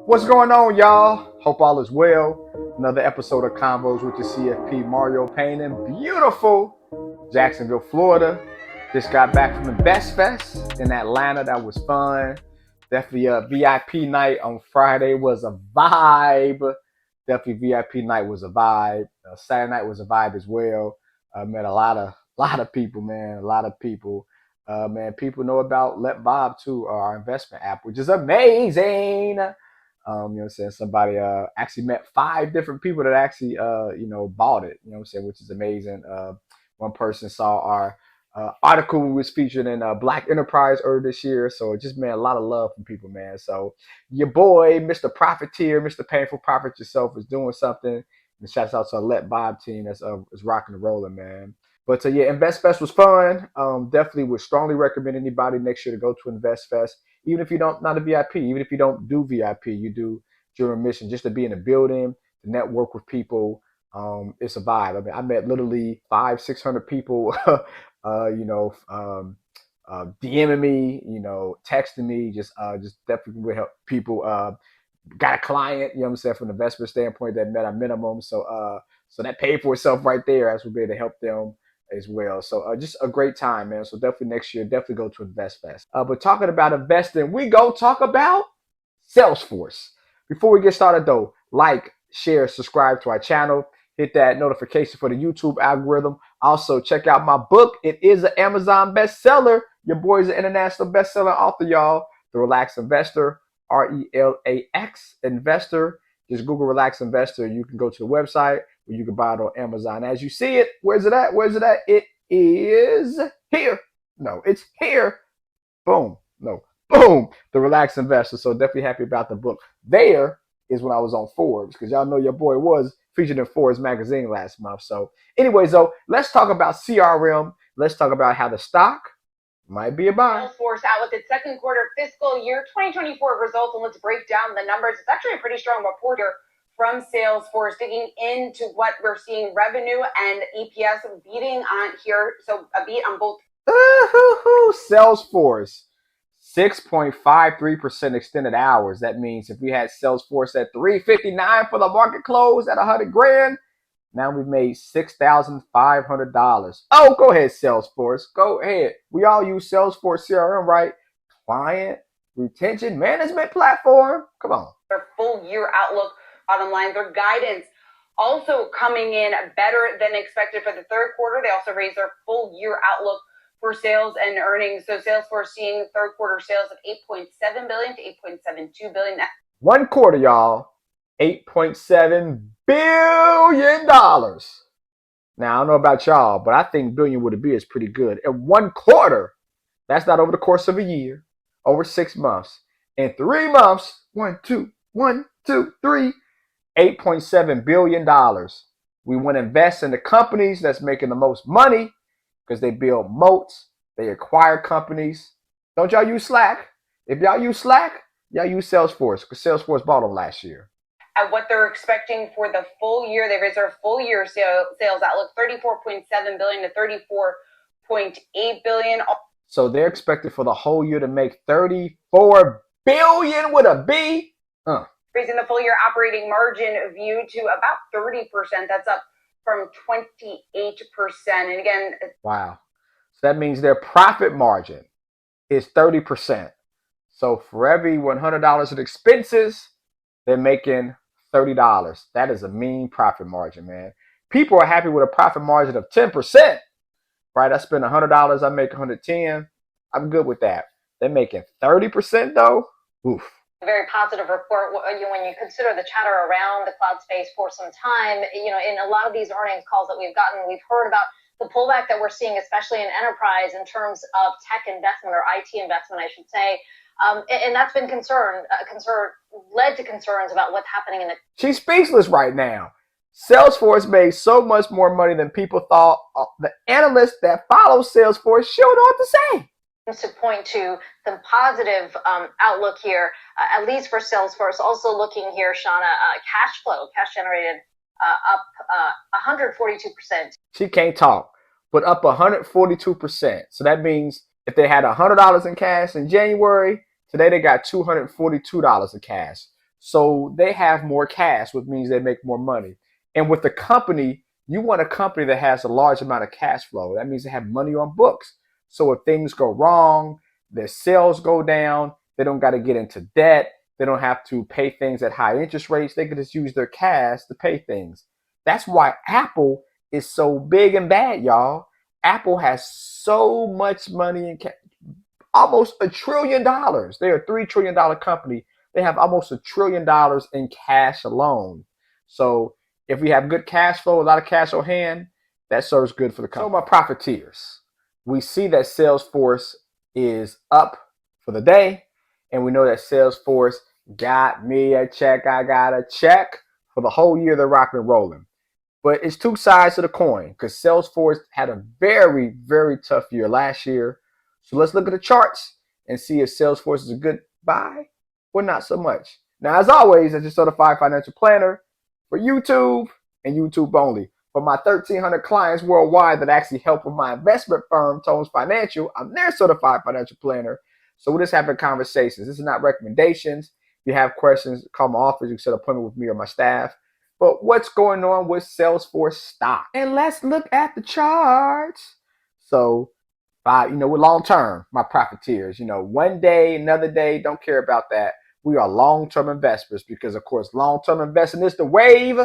What's going on, y'all? Hope all is well. Another episode of Convos with the CFP Mario Payne in beautiful Jacksonville, Florida. Just got back from the Best Fest in Atlanta. That was fun. Definitely a VIP night on Friday was a vibe. Definitely VIP night was a vibe. Saturday night was a vibe as well. Met a lot of people, man. A lot of people. Man, people know about Let Bob too, our investment app, which is amazing. You know what I'm saying? Somebody actually met 5 different people that actually bought it, you know what I'm saying, which is amazing. One person saw our article we was featured in Black Enterprise earlier this year. So it just, man, a lot of love from people, man. So your boy, Mr. Profiteer, Mr. Painful Profit yourself is doing something. And shouts out to our Let Bob team that's is rocking and rolling, man. But yeah, Invest Fest was fun. Definitely would strongly recommend anybody next year to go to Invest Fest, even if you don't not a VIP, even if you don't do VIP, you do during mission, just to be in a building, to network with people. It's a vibe. I mean, I met literally 500-600 people, DMing me, texting me, just definitely would help people. Got a client, you know what I'm saying, from an investment standpoint that met a minimum. So that paid for itself right there as we'll be able to help them as well. So just a great time, man. So definitely next year, definitely go to Invest Fest. But talking about investing, we go talk about Salesforce. Before we get started though, like, share, subscribe to our channel, hit that notification for the YouTube algorithm. Also, check out my book. It is an Amazon bestseller. Your boy's an international bestselling author, y'all. The Relaxed Investor, RELAX Investor. Just Google Relax Investor. You can go to the website where you can buy it on Amazon. As you see it, where's it at? Where's it at? It is here. No, it's here. Boom. No, boom. The Relax Investor. So definitely happy about the book. There is when I was on Forbes, because y'all know your boy was featured in Forbes magazine last month. So anyways, though, let's talk about CRM. Let's talk about how the stock might be a buy. Salesforce out with its second quarter fiscal year 2024 results, and let's break down the numbers. It's actually a pretty strong report here from Salesforce, digging into what we're seeing revenue and EPS beating on here. So a beat on both. Salesforce, 6.53% extended hours. That means if we had Salesforce at 359 for the market close at 100 grand, now we've made $6,500. Oh, go ahead, Salesforce. Go ahead. We all use Salesforce CRM, right? Client retention management platform. Come on. Their full year outlook, bottom line, their guidance also coming in better than expected for the third quarter. They also raised their full year outlook for sales and earnings. So Salesforce seeing third quarter sales of $8.7 billion to $8.72 billion. One quarter, y'all. $8.7 billion. Now, I don't know about y'all, but I think billion with a B is pretty good. In one quarter, that's not over the course of a year, over 6 months. In 3 months, 1, 2, 1, 2, 3, $8.7 billion. We want to invest in the companies that's making the most money because they build moats, they acquire companies. Don't y'all use Slack? If y'all use Slack, y'all use Salesforce, because Salesforce bought them last year. At what they're expecting for the full year, they raised their full year sales outlook $34.7 billion to $34.8 billion. So they're expected for the whole year to make $34 billion with a B. Raising the full year operating margin view to about 30%. That's up from 28%. And again, wow. So that means their profit margin is 30%. So for every $100 in expenses, they're making $30. That is a mean profit margin, man. People are happy with a profit margin of 10%. Right? I spend $100, I make $110. I'm good with that. They're making 30% though. Oof. Very positive report when you consider the chatter around the cloud space for some time. In a lot of these earnings calls that we've gotten, we've heard about the pullback that we're seeing, especially in enterprise, in terms of tech investment, or IT investment, I should say. And that's been led to concerns about what's happening in the. She's speechless right now. Salesforce made so much more money than people thought. The analysts that follow Salesforce sure know what to say. To point to some positive outlook here, at least for Salesforce. Also looking here, Shauna, cash generated up 142%. She can't talk, but up 142%. So that means if they had $100 in cash in January, today they got $242 in cash. So they have more cash, which means they make more money. And with the company, you want a company that has a large amount of cash flow. That means they have money on books. So if things go wrong, their sales go down, they don't got to get into debt. They don't have to pay things at high interest rates. They can just use their cash to pay things. That's why Apple is so big and bad, y'all. Apple has so much money in cash, almost $1 trillion. They're a $3 trillion company. They have almost $1 trillion in cash alone. So if we have good cash flow, a lot of cash on hand, that serves good for the company. So my profiteers, we see that Salesforce is up for the day, and we know that Salesforce got me a check. I got a check for the whole year they're rocking and rolling. But it's two sides of the coin because Salesforce had a very, very tough year last year. So let's look at the charts and see if Salesforce is a good buy or not so much. Now, as always, as a certified financial planner for YouTube and YouTube only. For my 1,300 clients worldwide that actually help with my investment firm, Tones Financial, I'm their certified financial planner. So we're just having conversations. This is not recommendations. If you have questions, call my office. You can set an appointment with me or my staff. But what's going on with Salesforce stock? And let's look at the charts. So, we're long term, my profiteers. One day, another day, don't care about that. We are long-term investors because, of course, long-term investing is the wave.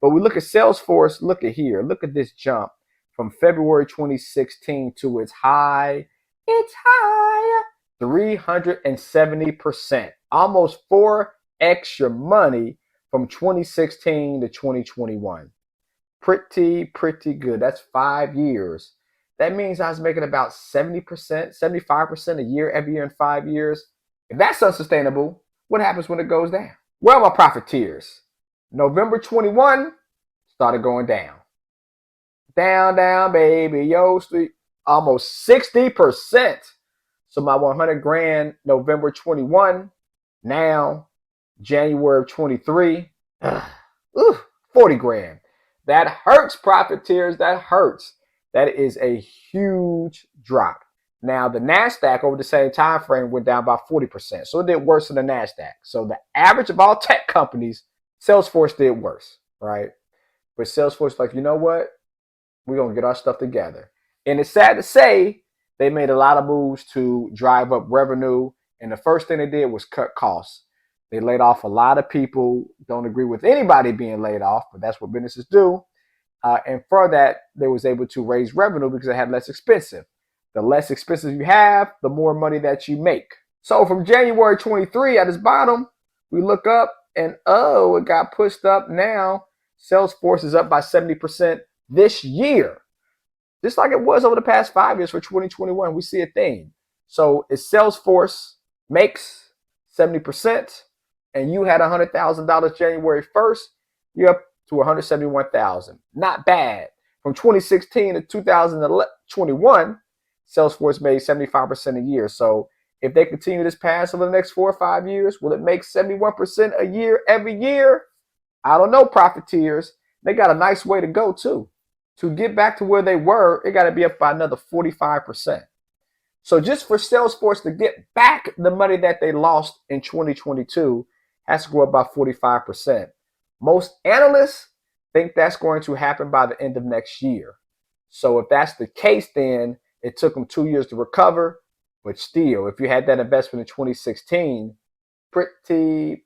But we look at Salesforce, look at here. Look at this jump from February 2016 to its high. It's high. 370%. Almost 4x your money from 2016 to 2021. Pretty good. That's 5 years. That means I was making about 70%, 75% a year every year in 5 years. If that's unsustainable, what happens when it goes down? Where are my profiteers? November 21 started going down. Down, baby. Yo, street. Almost 60%. So my 100 grand, November 21, now January of 23, 40 grand. That hurts, profiteers. That hurts. That is a huge drop. Now, the NASDAQ over the same time frame went down by 40%. So it did worse than the NASDAQ. So the average of all tech companies, Salesforce did worse, right? But Salesforce like, you know what? We're going to get our stuff together. And it's sad to say they made a lot of moves to drive up revenue. And the first thing they did was cut costs. They laid off a lot of people. Don't agree with anybody being laid off, but that's what businesses do. And for that, they was able to raise revenue because they had less expensive. The less expensive you have, the more money that you make. So from January 23 at its bottom, we look up and it got pushed up now. Salesforce is up by 70% this year. Just like it was over the past 5 years for 2021, we see a theme. So if Salesforce makes 70% and you had $100,000 January 1st, you're up to $171,000. Not bad. From 2016 to 2021, Salesforce made 75% a year. So if they continue this path over the next 4 or 5 years, will it make 71% a year every year? I don't know, profiteers. They got a nice way to go too. To get back to where they were, it got to be up by another 45%. So just for Salesforce to get back the money that they lost in 2022 has to go up by 45%. Most analysts think that's going to happen by the end of next year. So if that's the case, then it took them 2 years to recover. But still, if you had that investment in 2016, pretty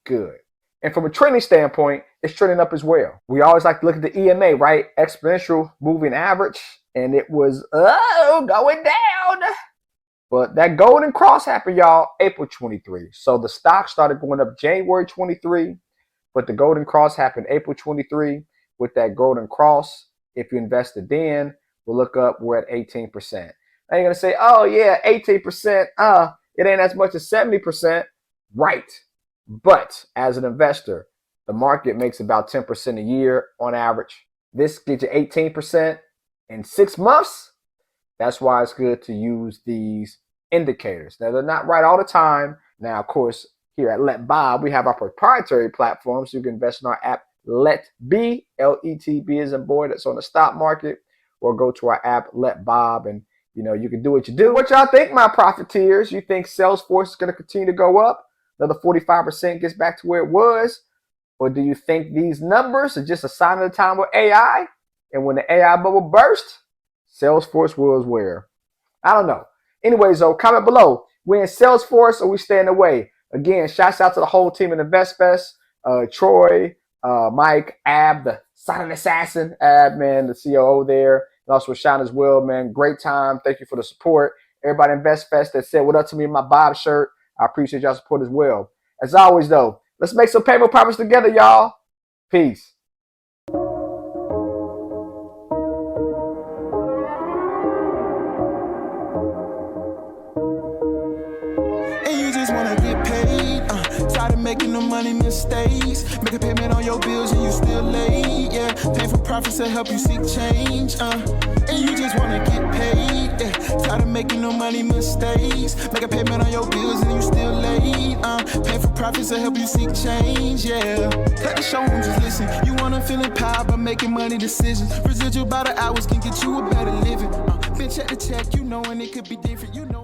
good. And from a trending standpoint, it's trending up as well. We always like to look at the EMA, right? Exponential moving average. And it was going down. But that golden cross happened, y'all, April 23. So the stock started going up January 23. But the golden cross happened April 23. With that golden cross, if you invested then, we'll look up, we're at 18%. Now you're going to say, oh, yeah, 18%. It ain't as much as 70%. Right. But as an investor, the market makes about 10% a year on average. This gets you 18% in 6 months. That's why it's good to use these indicators. Now, they're not right all the time. Now, of course, here at Let Bob, we have our proprietary platform, so you can invest in our app, Let B, L-E-T-B as in boy, that's on the stock market, or go to our app, Let Bob, and you can do what you do. What y'all think, my profiteers? You think Salesforce is going to continue to go up? another 45% gets back to where it was? Or do you think these numbers are just a sign of the time with AI? And when the AI bubble burst, Salesforce was where? I don't know. Anyways, though, comment below. We in Salesforce or we staying away? Again, shouts out to the whole team in InvestFest. Troy, Mike, Ab, the silent assassin, Ab, man, the COO there. And also Sean as well, man. Great time. Thank you for the support. Everybody in InvestFest that said what up to me in my Bob shirt. I appreciate y'all support as well. As always, though, let's make some payment profits together, y'all. Peace. Tired of making the money mistakes. Make a payment on your bills and you still late. Yeah, pay for profits to help you seek change. And you just wanna get paid. Yeah, tired of making no money mistakes. Make a payment on your bills and you still late. Pay for profits to help you seek change. Yeah, cut the show and just listen. You wanna feel empowered by making money decisions. Residual by the hours can get you a better living. Bitch at the check, you know, and it could be different. You know.